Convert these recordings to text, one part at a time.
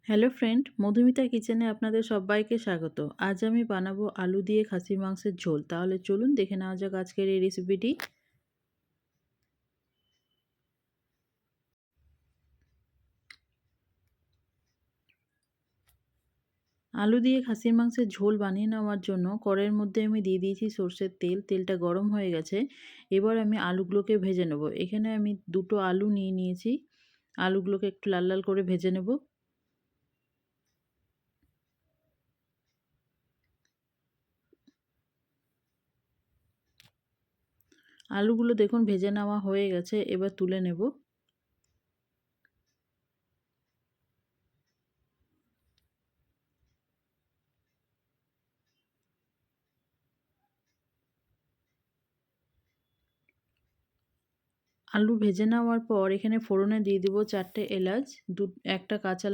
Hello friend, Madhumita কিচেনে আপনাদের সবাইকে স্বাগত। আজ আমি বানাবো আলু দিয়ে খাসির মাংসের ঝোল। তাহলে চলুন দেখে নেওয়া যাক আজকের এই রেসিপিটি। আলু দিয়ে খাসির মাংসের ঝোল বানিয়ে নেওয়ার জন্য কড়াইয়ের মধ্যে আমি দিয়ে দিয়েছি সর্ষের তেল। তেলটা গরম হয়ে গেছে। এবার আমি আলুগুলোকে ভেজে নেব। এখানে আমি দুটো আলু নিয়ে নিয়েছি। আলুগুলোকে একটু লাল লাল করে ভেজে নেব। আলুগুলো দেখুন ভেজে নেওয়া হয়ে গেছে। এবার তুলে নেব। আলু ভেজে নেওয়ার পর এখানে ফোড়নে দিয়ে দিব 4টে এলাচ, একটা কাঁচা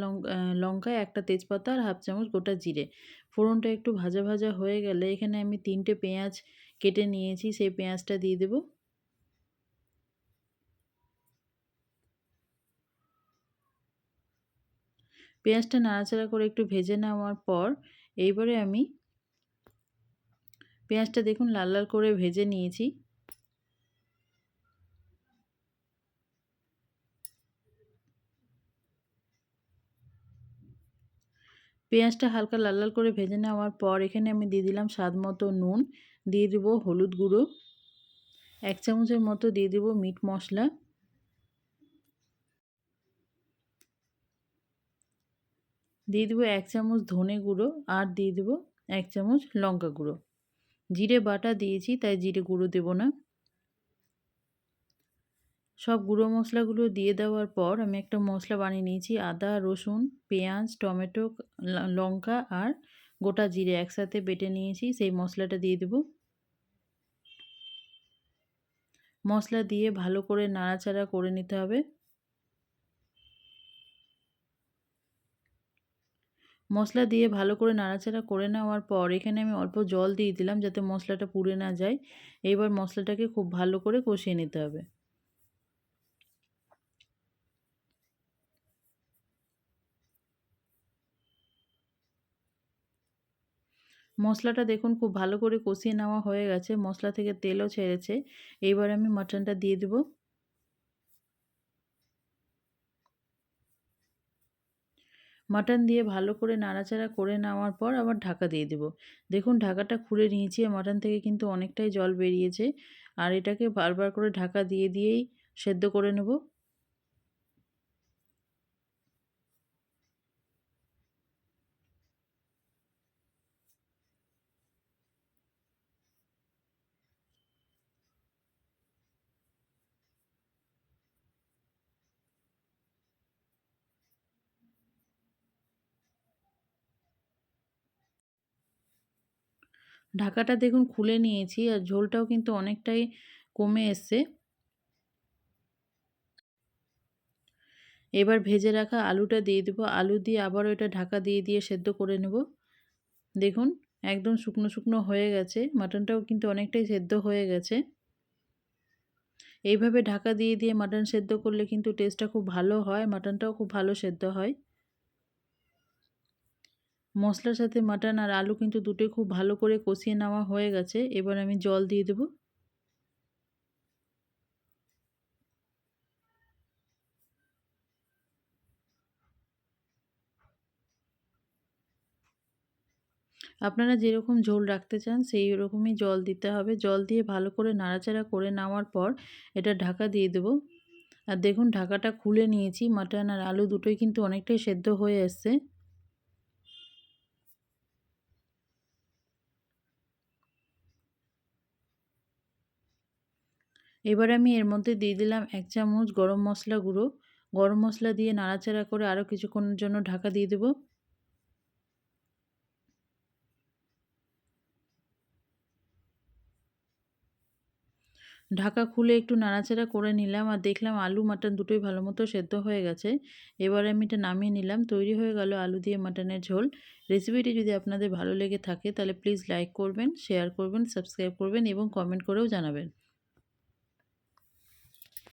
লঙ্কা, একটা তেজপাতা আর হাফ চামচ গোটা জিরে। ফোড়নটা একটু ভাজা ভাজা হয়ে গেলে এখানে আমি 3টে পেঁয়াজ কেটে নিয়েছি, সেই পেঁয়াজটা দিয়ে দেব। পেঁয়াজটা নাড়াচাড়া করে একটু ভেজে নেওয়ার পর এইবারে আমি পেঁয়াজটা দেখুন লাল লাল করে ভেজে নিয়েছি। পেঁয়াজটা হালকা লাল লাল করে ভেজে নেওয়ার পর এখানে আমি দিয়ে দিলাম স্বাদ মতো নুন, দিয়ে দেব হলুদ গুঁড়ো, 1 চামচের মতো দিয়ে দেব মিট মশলা, দিয়ে দেবো 1 চামচ ধনে গুঁড়ো আর দিয়ে দেবো 1 চামচ লঙ্কা গুঁড়ো। জিরে বাটা দিয়েছি তাই জিরে গুঁড়ো দেব না। সব গুঁড়ো মশলাগুলো দিয়ে দেওয়ার পর আমি একটা মশলা বানিয়ে নিয়েছি। আদা, রসুন, পেঁয়াজ, টমেটো, লঙ্কা আর গোটা জিরে একসাথে বেটে নিয়েছি, সেই মশলাটা দিয়ে দেব। মশলা দিয়ে ভালো করে নাড়াচাড়া করে নিতে হবে। মশলা দিয়ে ভালো করে নাড়াচাড়া করে নেওয়ার পর এখানে আমি অল্প জল দিয়ে দিলাম যাতে মশলাটা পুড়ে না যায়। এবার মশলাটাকে খুব ভালো করে কষিয়ে নিতে হবে। মশলাটা দেখুন খুব ভালো করে কষিয়ে নেওয়া হয়ে গেছে, মশলা থেকে তেলও ছেড়েছে। এইবার আমি মাটনটা দিয়ে দেব। মাটন দিয়ে ভালো করে নাড়াচাড়া করে নেওয়ার পর আবার ঢাকা দিয়ে দেব। দেখুন ঢাকাটা খুলে নিয়েছি, মাটন থেকে কিন্তু অনেকটাই জল বেরিয়েছে। আর এটাকে বারবার করে ঢাকা দিয়ে দিয়েই সেদ্ধ করে নেব। ঢাকাটা দেখুন খুলে নিয়েছি আর ঝোলটাও কিন্তু অনেকটাই কমে এসছে। এবার ভেজে রাখা আলুটা দিয়ে দেব। আলু দিয়ে আবারও এটা ঢাকা দিয়ে দিয়ে সেদ্ধ করে নেব। দেখুন একদম শুকনো শুকনো হয়ে গেছে, মাটনটাও কিন্তু অনেকটাই সেদ্ধ হয়ে গেছে। এইভাবে ঢাকা দিয়ে দিয়ে মাটন সেদ্ধ করলে কিন্তু টেস্টটা খুব ভালো হয়, মাটনটাও খুব ভালো সেদ্ধ হয়। মশলার সাথে মাটন আর আলু কিন্তু দুটোই খুব ভালো করে কষিয়ে নেওয়া হয়ে গেছে। এবার আমি জল দিয়ে দেব। আপনারা যেরকম ঝোল রাখতে চান সেই রকমই জল দিতে হবে। জল দিয়ে ভালো করে নাড়াচাড়া করে নেওয়ার পর এটা ঢাকা দিয়ে দেব। আর দেখুন ঢাকাটা খুলে নিয়েছি, মাটন আর আলু দুটোই কিন্তু অনেকটাই সেদ্ধ হয়ে এসছে। এবার আমি এর মধ্যে দিয়ে দিলাম 1 চামচ গরম মশলা গুঁড়ো। গরম মশলা দিয়ে নাড়াচাড়া করে আরও কিছুক্ষণের জন্য ঢাকা দিয়ে দেব। ঢাকা খুলে একটু নাড়াচাড়া করে নিলাম আর দেখলাম আলু মাটন দুটোই ভালো মতো সেদ্ধ হয়ে গেছে। এবার আমি এটা নামিয়ে নিলাম। তৈরি হয়ে গেল আলু দিয়ে মাটনের ঝোল। রেসিপিটি যদি আপনাদের ভালো লেগে থাকে তাহলে প্লিজ লাইক করবেন, শেয়ার করবেন, সাবস্ক্রাইব করবেন এবং কমেন্ট করেও জানাবেন।